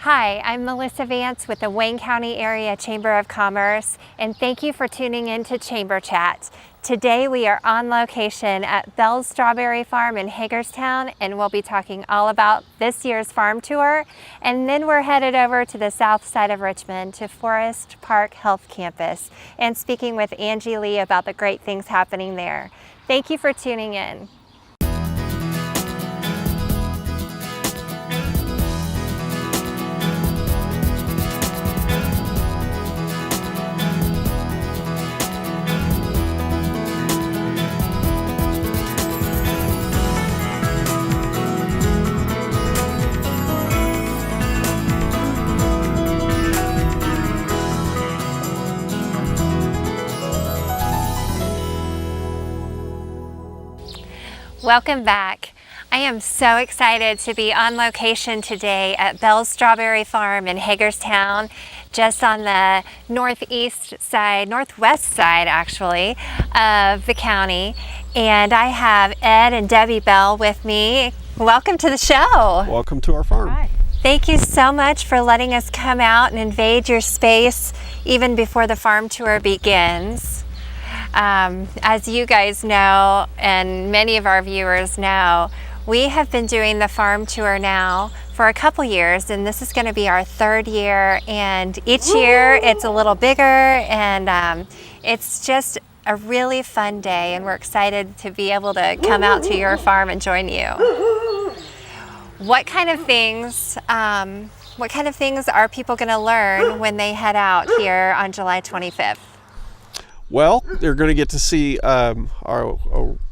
Hi, I'm Melissa Vance with the Wayne County Area Chamber of Commerce, and thank you for tuning in to Chamber Chat. Today we are on location at Bell's Strawberry Farm in Hagerstown, and we'll be talking all about this year's farm tour, and then we're headed over to the south side of Richmond to Forest Park Health Campus and speaking with Angie Lee about the great things happening there. Thank you for tuning in. Welcome back. I am so excited to be on location today at Bell's Strawberry Farm in Hagerstown, just on the northwest side actually, of the county. And I have Ed and Debbie Bell with me. Welcome to the show. Welcome to our farm. Hi. Thank you so much for letting us come out and invade your space even before the farm tour begins. As you guys know, and many of our viewers know, we have been doing the farm tour now for a couple years, and this is going to be our third year, and each year it's a little bigger, and it's just a really fun day, and we're excited to be able to come out to your farm and join you. What kind of things are people going to learn when they head out here on July 25th? Well, they're going to get to see our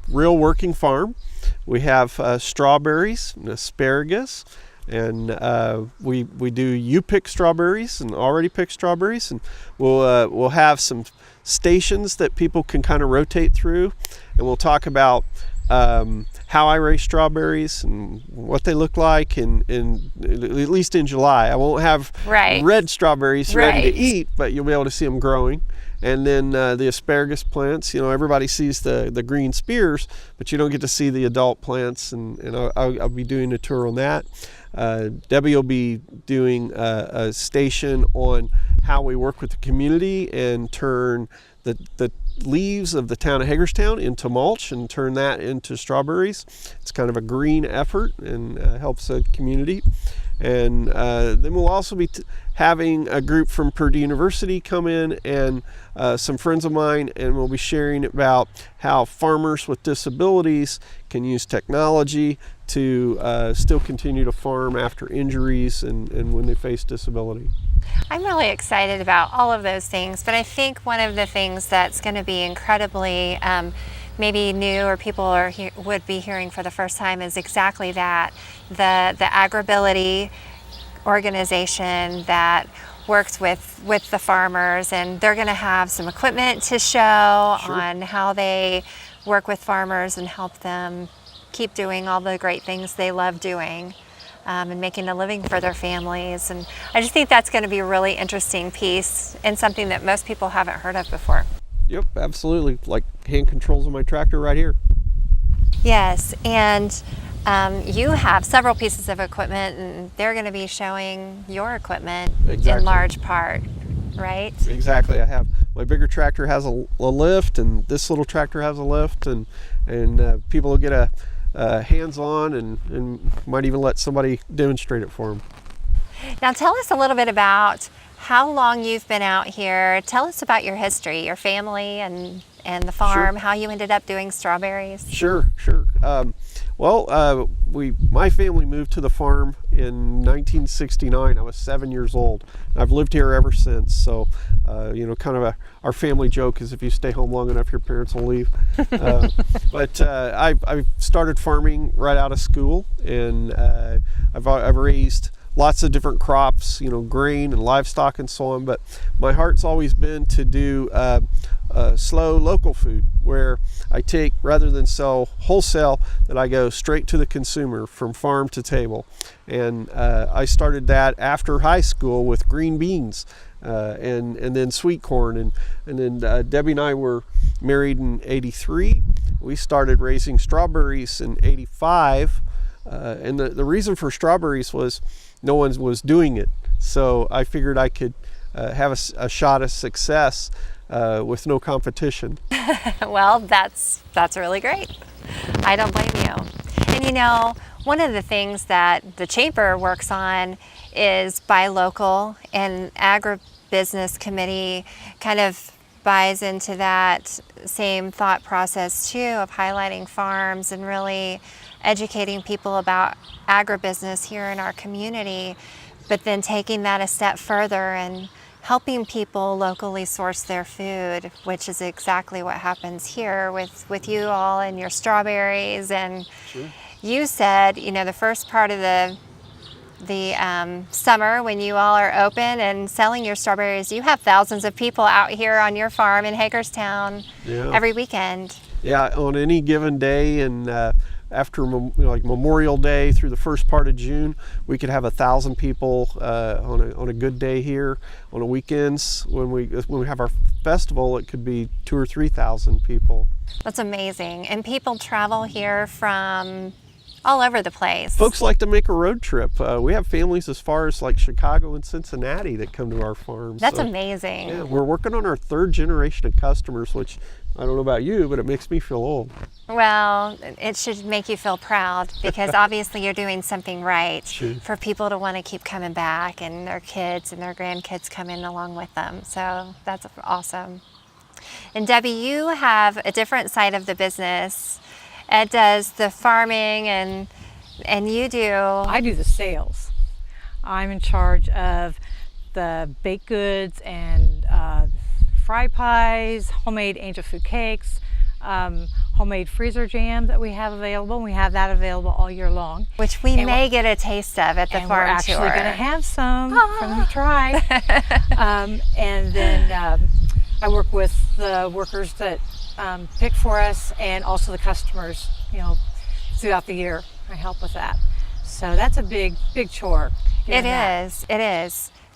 real working farm. We have strawberries and asparagus, and we do you-pick strawberries and already picked strawberries, and we'll have some stations that people can kind of rotate through, and we'll talk about how I raise strawberries and what they look like, and at least in July. I won't have red strawberries ready to eat, but you'll be able to see them growing. And then the asparagus plants, you know, everybody sees the green spears, but you don't get to see the adult plants, and I'll be doing a tour on that. Debbie will be doing a station on how we work with the community and turn the leaves of the town of Hagerstown into mulch and turn that into strawberries. It's kind of a green effort and helps the community. And then we'll also be having a group from Purdue University come in, and some friends of mine, and we'll be sharing about how farmers with disabilities can use technology to still continue to farm after injuries and when they face disability. I'm really excited about all of those things, but I think one of the things that's going to be incredibly maybe new, or people would be hearing for the first time, is exactly that, the AgriBility organization that works with the farmers, and they're going to have some equipment to show on how they work with farmers and help them keep doing all the great things they love doing, and making a living for their families. And I just think that's going to be a really interesting piece and something that most people haven't heard of before. Yep, absolutely. Like hand controls on my tractor right here. Yes, and you have several pieces of equipment, and they're going to be showing your equipment in large part, right? Exactly. I have my bigger tractor has a lift, and this little tractor has a lift, and people will get a hands-on and might even let somebody demonstrate it for them. Now tell us a little bit about how long you've been out here. Tell us about your history, your family, and the farm, how you ended up doing strawberries. Sure. My family moved to the farm in 1969. I was 7 years old. I've lived here ever since. So, kind of our family joke is if you stay home long enough, your parents will leave. But I started farming right out of school, and I've raised lots of different crops, grain and livestock and so on. But my heart's always been to do slow local food, where I take, rather than sell wholesale, that I go straight to the consumer from farm to table. And I started that after high school with green beans and then sweet corn. And then Debbie and I were married in '83. We started raising strawberries in '85. And the reason for strawberries was no one was doing it. So I figured I could have a shot of success with no competition. Well, that's really great. I don't blame you. And you know, one of the things that the chamber works on is buy local, and agribusiness committee kind of buys into that same thought process too, of highlighting farms and really educating people about agribusiness here in our community, but then taking that a step further and helping people locally source their food, which is exactly what happens here with you all and your strawberries. And Sure. You said, you know, the first part of the summer when you all are open and selling your strawberries, you have thousands of people out here on your farm in Hagerstown every weekend. Yeah, on any given day, and after like Memorial Day through the first part of June, we could have 1,000 people on a good day here. On the weekends, when we have our festival, it could be 2,000 or 3,000 people. That's amazing. And people travel here from all over the place. Folks like to make a road trip. We have families as far as like Chicago and Cincinnati that come to our farm. That's amazing. Yeah, we're working on our 3rd generation of customers, which I don't know about you, but it makes me feel old. Well, it should make you feel proud, because obviously you're doing something right. Sure. For people to want to keep coming back, and their kids and their grandkids come in along with them. So that's awesome. And Debbie, you have a different side of the business. Ed does the farming, and you do... I do the sales. I'm in charge of the baked goods and fry pies, homemade angel food cakes, homemade freezer jam that we have available. We have that available all year long. Which we may get a taste of at the farm tour. We're actually going to have some for them to try. And then I work with the workers that pick for us, and also the customers, you know, throughout the year. I help with that. So that's a big chore. It is.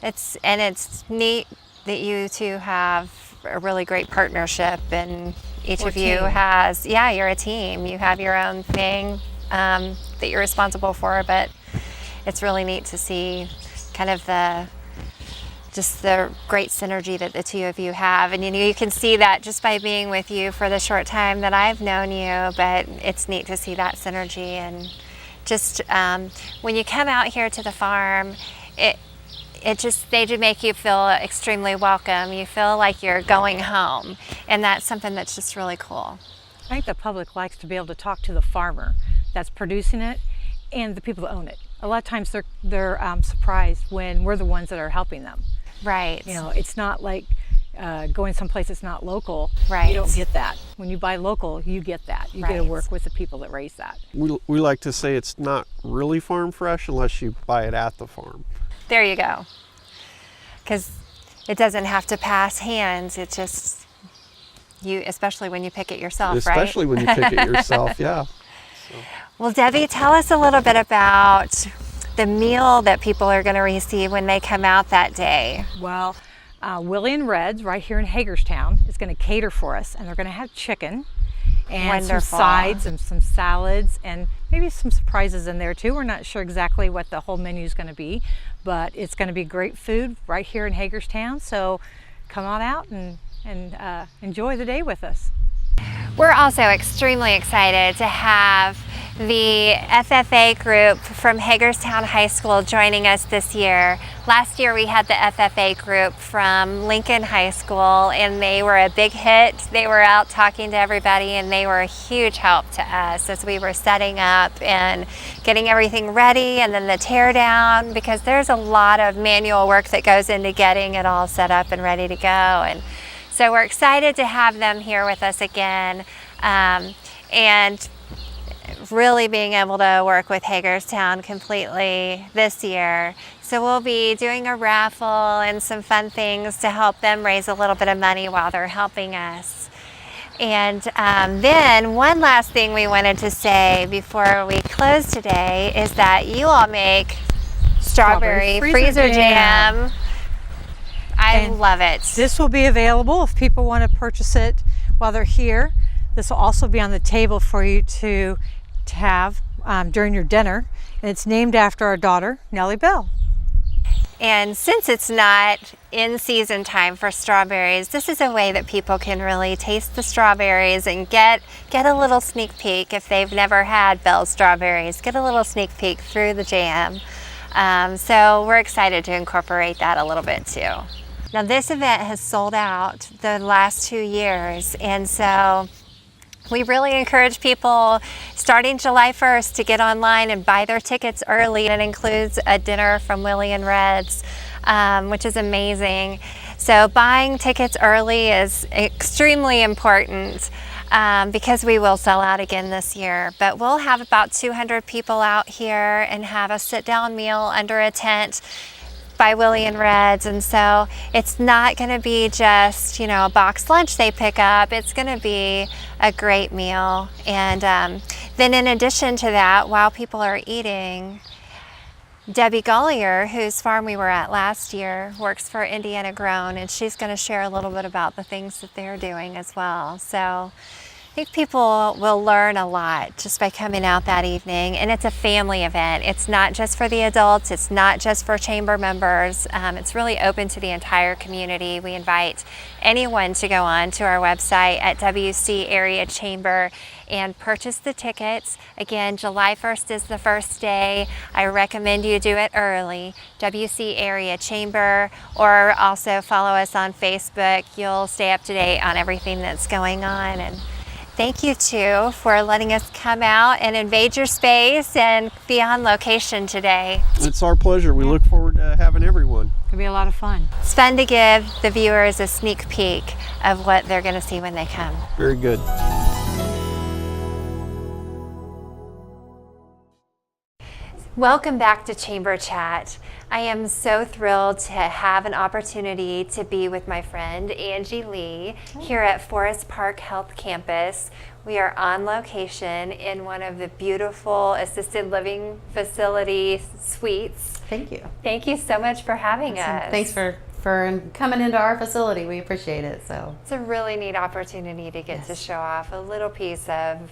It's neat that you two have a really great partnership, and each of you has, you're a team. You have your own thing that you're responsible for, but it's really neat to see kind of the great synergy that the two of you have. And you can see that just by being with you for the short time that I've known you, but it's neat to see that synergy. And just when you come out here to the farm, they do make you feel extremely welcome. You feel like you're going home, and that's something that's just really cool. I think the public likes to be able to talk to the farmer that's producing it and the people that own it. A lot of times they're surprised when we're the ones that are helping them. Right. You know, it's not like going someplace that's not local. Right. You don't get that. When you buy local, you get that. You get to work with the people that raise that. We like to say it's not really farm fresh unless you buy it at the farm. There you go. Because it doesn't have to pass hands. It just, especially when you pick it yourself, Especially when you pick it yourself, yeah. So. Well, Debbie, tell us a little bit about the meal that people are going to receive when they come out that day. Well, Willie and Red's right here in Hagerstown is going to cater for us, and they're going to have chicken and some sides and some salads and maybe some surprises in there too. We're not sure exactly what the whole menu is going to be, but it's going to be great food right here in Hagerstown. So come on out and enjoy the day with us. We're also extremely excited to have the FFA group from Hagerstown High School joining us this year. Last year we had the FFA group from Lincoln High School, and they were a big hit. They were out talking to everybody, and they were a huge help to us as we were setting up and getting everything ready, and then the tear down, because there's a lot of manual work that goes into getting it all set up and ready to go. And so we're excited to have them here with us again, and really being able to work with Hagerstown completely this year. So we'll be doing a raffle and some fun things to help them raise a little bit of money while they're helping us. And then one last thing we wanted to say before we close today is that you all make strawberry freezer jam. I love it. This will be available if people want to purchase it while they're here. This will also be on the table for you to have during your dinner, and it's named after our daughter, Nellie Bell. And since it's not in season time for strawberries, this is a way that people can really taste the strawberries and get a little sneak peek if they've never had Bell strawberries. Get a little sneak peek through the jam. So we're excited to incorporate that a little bit too. Now this event has sold out the last 2 years, and so we really encourage people starting July 1st to get online and buy their tickets early. It includes a dinner from Willie and Red's, which is amazing. So buying tickets early is extremely important because we will sell out again this year. But we'll have about 200 people out here and have a sit-down meal under a tent by Willie and Red's, and so it's not going to be just, you know, a box lunch they pick up. It's going to be a great meal. And then in addition to that, while people are eating, Debbie Gollier, whose farm we were at last year, works for Indiana Grown, and she's going to share a little bit about the things that they're doing as well. So I think people will learn a lot just by coming out that evening, and it's a family event. It's not just for the adults, it's not just for chamber members. It's really open to the entire community. We invite anyone to go on to our website at WC Area Chamber and purchase the tickets. Again, July 1st is the first day. I recommend you do it early. WC Area Chamber, or also follow us on Facebook. You'll stay up to date on everything that's going on. And thank you too for letting us come out and invade your space and be on location today. It's our pleasure. We look forward to having everyone. It'll be a lot of fun. It's fun to give the viewers a sneak peek of what they're going to see when they come. Very good. Welcome back to Chamber Chat. I am so thrilled to have an opportunity to be with my friend Angie Lee here at Forest Park Health Campus. We are on location in one of the beautiful assisted living facility suites. Thank you. Thank you so much for having us. Thanks for coming into our facility. We appreciate it. So it's a really neat opportunity to get to show off a little piece of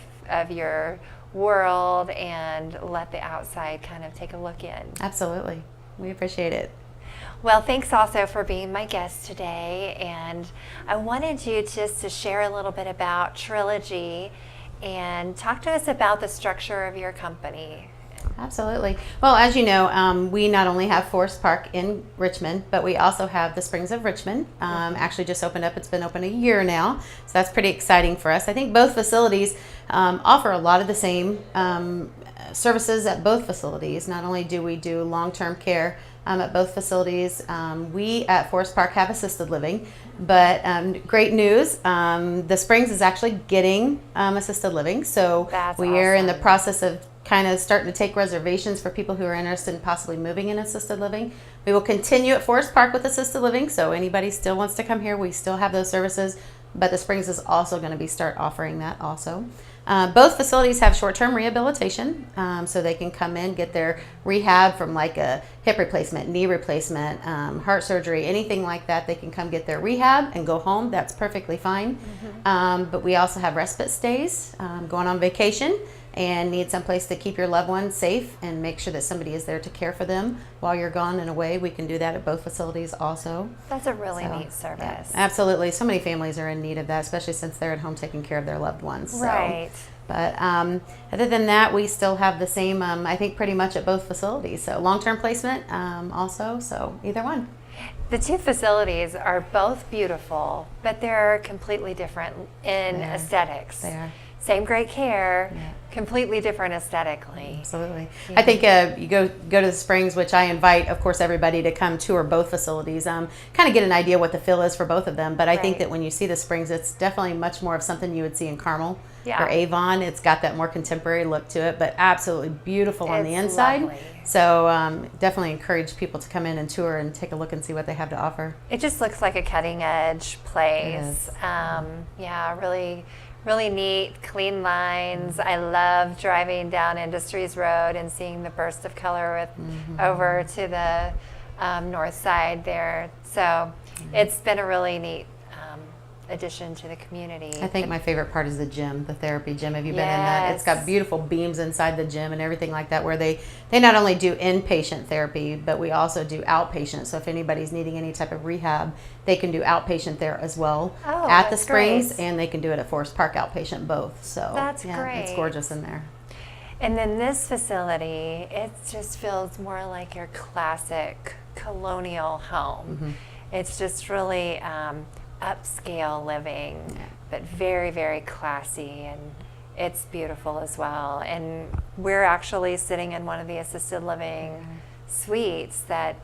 your world and let the outside kind of take a look in. Absolutely. We appreciate it. Well, thanks also for being my guest today, and I wanted you just to share a little bit about Trilogy and talk to us about the structure of your company. Absolutely. Well, as you know, we not only have Forest Park in Richmond, but we also have the Springs of Richmond. Actually just opened up. It's been open a year now, so that's pretty exciting for us. I think both facilities offer a lot of the same services at both facilities. Not only do we do long-term care at both facilities, we at Forest Park have assisted living, but great news, the Springs is actually getting assisted living, so that's we are in the process of kind of starting to take reservations for people who are interested in possibly moving in assisted living. We will continue at Forest Park with assisted living, so anybody still wants to come here, we still have those services, but the Springs is also going to start offering that also. Both facilities have short-term rehabilitation, so they can come in, get their rehab from like a hip replacement, knee replacement, heart surgery, anything like that. They can come get their rehab and go home. That's perfectly fine. But we also have respite stays, going on vacation and need someplace to keep your loved ones safe and make sure that somebody is there to care for them while you're gone and away. We can do that at both facilities also. That's a really neat service. Yeah, absolutely. So many families are in need of that, especially since they're at home taking care of their loved ones. Right. So, but other than that, we still have the same, I think, pretty much at both facilities. So long-term placement also, so either one. The two facilities are both beautiful, but they're completely different in aesthetics. They are. Same great care, completely different aesthetically. Absolutely. I think you go to the Springs, which I invite, of course, everybody to come tour both facilities, kind of get an idea what the feel is for both of them. But I think that when you see the Springs, it's definitely much more of something you would see in Carmel or Avon. It's got that more contemporary look to it, but absolutely beautiful on the inside. Lovely. So definitely encourage people to come in and tour and take a look and see what they have to offer. It just looks like a cutting edge place. Really neat, clean lines. I love driving down Industries Road and seeing the burst of color over to the north side there. So it's been a really neat addition to the community. I think my favorite part is the gym, the therapy gym. Have you been in that? It's got beautiful beams inside the gym and everything like that, where they not only do inpatient therapy, but we also do outpatient. So if anybody's needing any type of rehab, they can do outpatient there as well at the Springs, great. and they can do it at Forest Park outpatient both. So That's yeah, great. It's gorgeous in there. And then this facility, it just feels more like your classic colonial home. It's just really upscale living, but very, very classy, and it's beautiful as well. And we're actually sitting in one of the assisted living suites that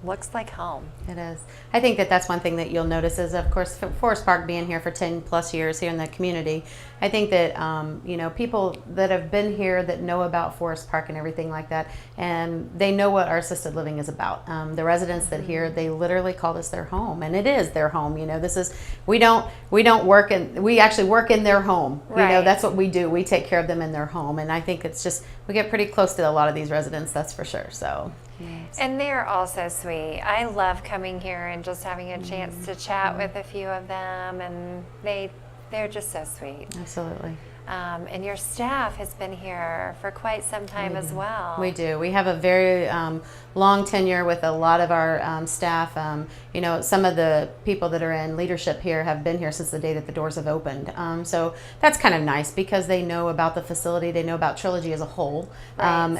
looks like home. It is. I think that that's one thing that you'll notice is, of course, Forest Park being here for 10 plus years here in the community. I think that, you know, people that have been here that know about Forest Park and everything like that, and they know what our assisted living is about. The residents that here, they literally call this their home, and it is their home. You know, this is, we don't work in, we actually work in their home. You know, that's what we do. We take care of them in their home. And I think it's just, we get pretty close to a lot of these residents, that's for sure. So. And they're all so sweet. I love coming here and just having a chance to chat with a few of them, and they're just so sweet. Absolutely. And your staff has been here for quite some time as well. We do. We have a very long tenure with a lot of our staff. You know, some of the people that are in leadership here have been here since the day that the doors have opened. So that's kind of nice because they know about the facility. They know about Trilogy as a whole.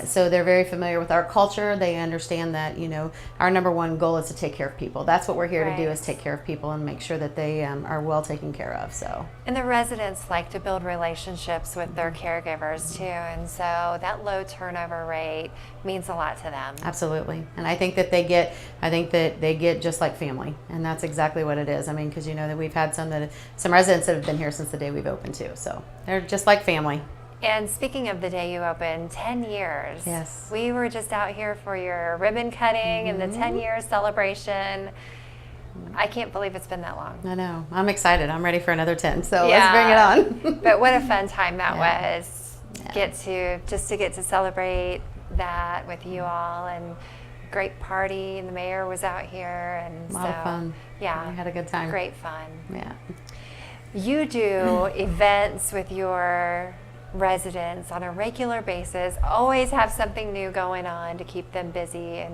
So they're very familiar with our culture. They understand that, you know, our number one goal is to take care of people. That's what we're here to do, is take care of people and make sure that they are well taken care of. So. And the residents like to build relationships with their caregivers too, and so that low turnover rate means a lot to them. Absolutely. And I think that they get just like family, and that's exactly what it is. I mean, because you know that we've had some residents that have been here since the day we've opened too, so they're just like family. And speaking of the day you opened, 10 years. Yes. We were just out here for your ribbon cutting and the 10-year celebration. I can't believe it's been that long. I know. I'm excited. I'm ready for another 10. So let's bring it on. But what a fun time that was. Get to celebrate that with you all, and great party, and the mayor was out here, and a lot of fun. Yeah. We had a good time. Great fun. Yeah. You do events with your residents on a regular basis, always have something new going on to keep them busy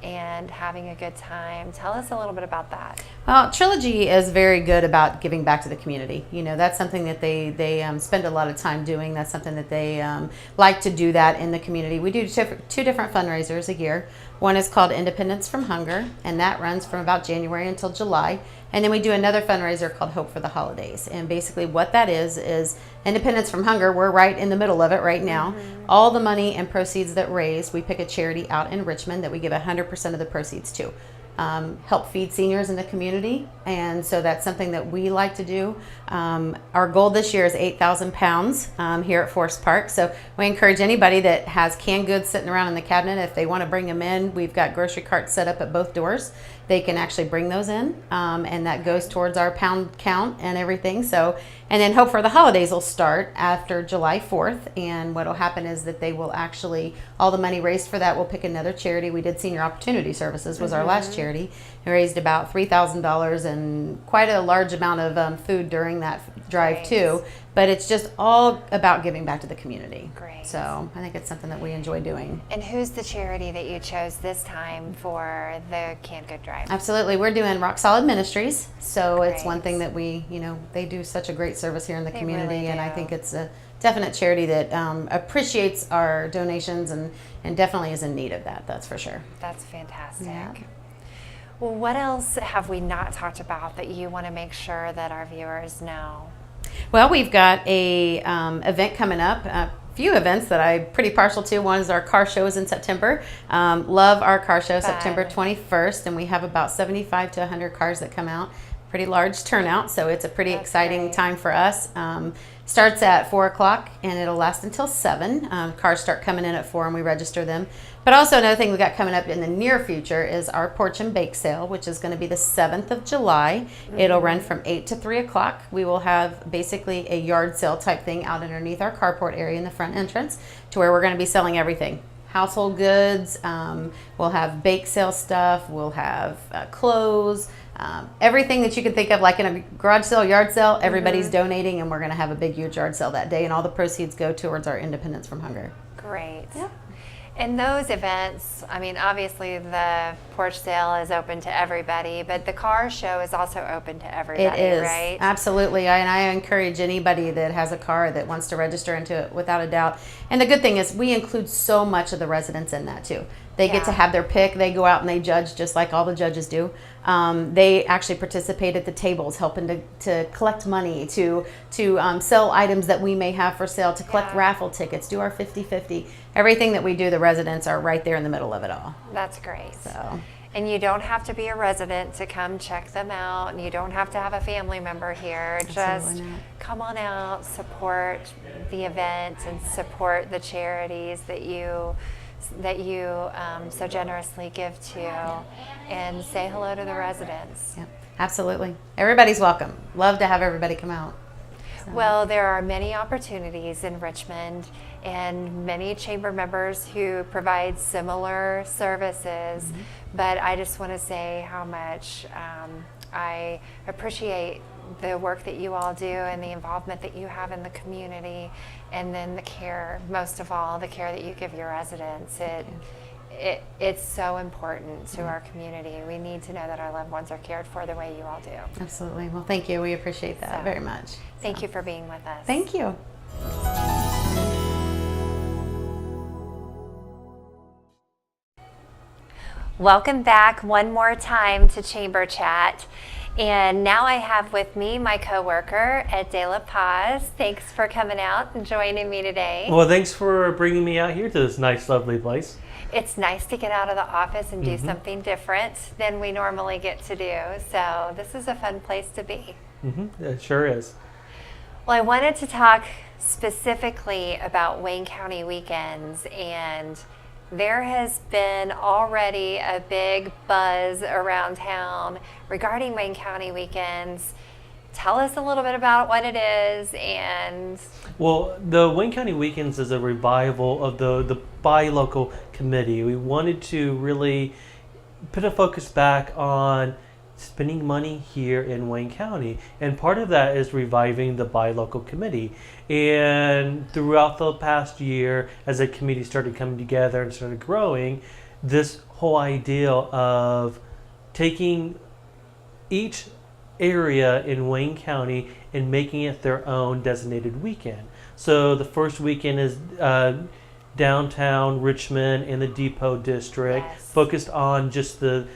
and having a good time. Tell us a little bit about that. Well, Trilogy is very good about giving back to the community. You know, that's something that they spend a lot of time doing. That's something that they like to do that in the community. We do two different fundraisers a year. One is called Independence from Hunger, and that runs from about January until July. And then we do another fundraiser called Hope for the Holidays. And basically what that is Independence from Hunger. We're right in the middle of it right now. All the money and proceeds that raised, we pick a charity out in Richmond that we give 100% of the proceeds to. Help feed seniors in the community, and so that's something that we like to do. Our goal this year is 8,000 pounds here at Forest Park, so we encourage anybody that has canned goods sitting around in the cabinet, if they want to bring them in, we've got grocery carts set up at both doors. They can actually bring those in, and that goes towards our pound count and everything. So, and then Hope for the Holidays will start after July 4th, and what will happen is that they will actually, all the money raised for that, we'll pick another charity. We did Senior Opportunity Services was our last charity. We raised about $3,000 and quite a large amount of food during that drive too. But it's just all about giving back to the community. Great. So I think it's something that we enjoy doing. And who's the charity that you chose this time for the Canned Good Drive? Absolutely. We're doing Rock Solid Ministries. So it's one thing that we, you know, they do such a great service here in the community. Really and I do. think it's a definite charity that appreciates our donations and definitely is in need of that. That's for sure. That's fantastic. Yeah. Well, what else have we not talked about that you want to make sure that our viewers know? Well, we've got a event coming up. A few events that I'm pretty partial to. One is our car shows in September. Love our car show, September 21st, and we have about 75 to 100 cars that come out. Pretty large turnout, so it's a pretty exciting time for us. Starts at 4 o'clock and it'll last until 7. Cars start coming in at 4 and we register them. But also another thing we got coming up in the near future is our porch and bake sale, which is going to be the 7th of July. It'll run from 8 to 3 o'clock. We will have basically a yard sale type thing out underneath our carport area in the front entrance, to where we're going to be selling everything. Household goods, we'll have bake sale stuff, we'll have clothes, Everything that you can think of, like in a garage sale, yard sale, everybody's donating, and we're going to have a big, huge yard sale that day, and all the proceeds go towards our independence from hunger. Great. Yeah. And those events, I mean, obviously the porch sale is open to everybody, but the car show is also open to everybody, It is, right? absolutely. And I encourage anybody that has a car that wants to register into it, without a doubt. And the good thing is we include so much of the residents in that too. They get to have their pick. They go out and they judge just like all the judges do. They actually participate at the tables, helping to collect money, to sell items that we may have for sale, to collect raffle tickets, do our 50-50. Everything that we do, the residents are right there in the middle of it all. That's great. So. And you don't have to be a resident to come check them out, and you don't have to have a family member here. Absolutely Just not. come on out, support the event, and support the charities that you so generously give to, and say hello to the residents. Yep, absolutely. Everybody's welcome. Love to have everybody come out. So. Well, there are many opportunities in Richmond and many chamber members who provide similar services, but I just want to say how much I appreciate the work that you all do and the involvement that you have in the community, and then the care, most of all, the care that you give your residents. It's so important to our community. We need to know that our loved ones are cared for the way you all do. Absolutely. Well, thank you. We appreciate that very much. Thank you for being with us. Thank you. Welcome back one more time to Chamber Chat. And now I have with me my coworker, Ed De La Paz. Thanks for coming out and joining me today. Well, thanks for bringing me out here to this nice, lovely place. It's nice to get out of the office and do something different than we normally get to do. So this is a fun place to be. It sure is. Well, I wanted to talk specifically about Wayne County weekends, and there has been already a big buzz around town regarding Wayne County weekends. Tell us a little bit about what it is. And well, the Wayne County Weekends is a revival of the Buy Local Committee. We wanted to really put a focus back on spending money here in Wayne County, and part of that is reviving the Buy Local Committee. And throughout the past year, as the committee started coming together and started growing, this whole idea of taking each area in Wayne County and making it their own designated weekend. So the first weekend is downtown Richmond and the Depot District, focused on just the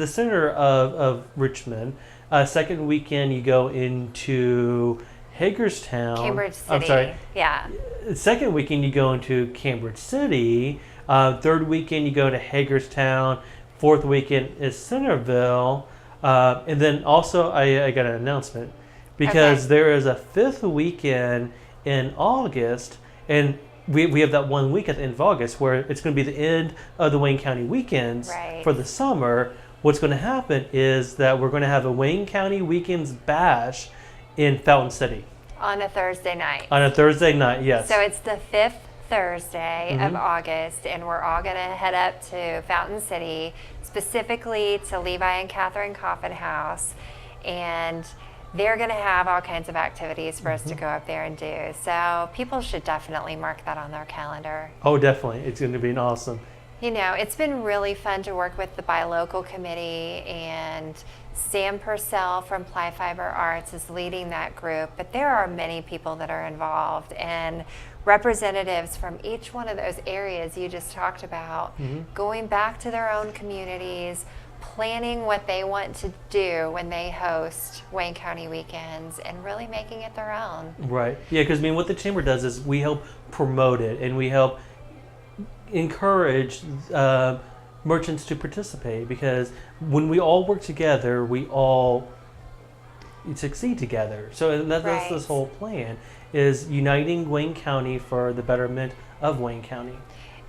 center of Richmond. Second weekend you go into Hagerstown. Cambridge City. I'm sorry. Yeah. Second weekend you go into Cambridge City. Third weekend you go to Hagerstown. Fourth weekend is Centerville. And then also I got an announcement, because there is a fifth weekend in August, and we have that 1 week at the end of August where it's going to be the end of the Wayne County weekends for the summer. What's going to happen is that we're going to have a Wayne County Weekends Bash in Fountain City. On a Thursday night. On a Thursday night, yes. So it's the 5th Thursday of August, and we're all going to head up to Fountain City, specifically to Levi and Catherine Coffin House, and they're going to have all kinds of activities for us to go up there and do. So people should definitely mark that on their calendar. Oh, definitely. It's going to be awesome. You know, it's been really fun to work with the Buy Local Committee, and Sam Purcell from Ply Fiber Arts is leading that group, but there are many people that are involved, and representatives from each one of those areas you just talked about, going back to their own communities, planning what they want to do when they host Wayne County weekends, and really making it their own. Right. Yeah, because I mean, what the Chamber does is we help promote it, and we help encourage merchants to participate, because when we all work together, we all succeed together. So that's this whole plan, is uniting Wayne County for the betterment of Wayne County.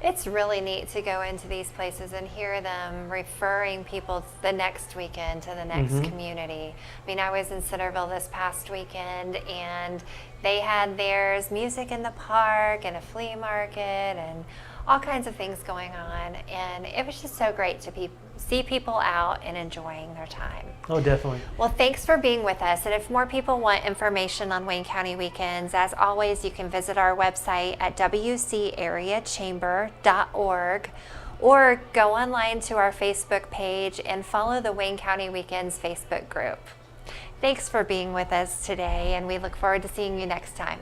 It's really neat to go into these places and hear them referring people the next weekend to the next community. I mean, I was in Centerville this past weekend, and they had theirs, music in the park and a flea market and all kinds of things going on, and it was just so great to see people out and enjoying their time. Oh, definitely. Well, thanks for being with us. And if more people want information on Wayne County Weekends, as always, you can visit our website at wcareachamber.org or go online to our Facebook page and follow the Wayne County Weekends Facebook group. Thanks for being with us today, and we look forward to seeing you next time.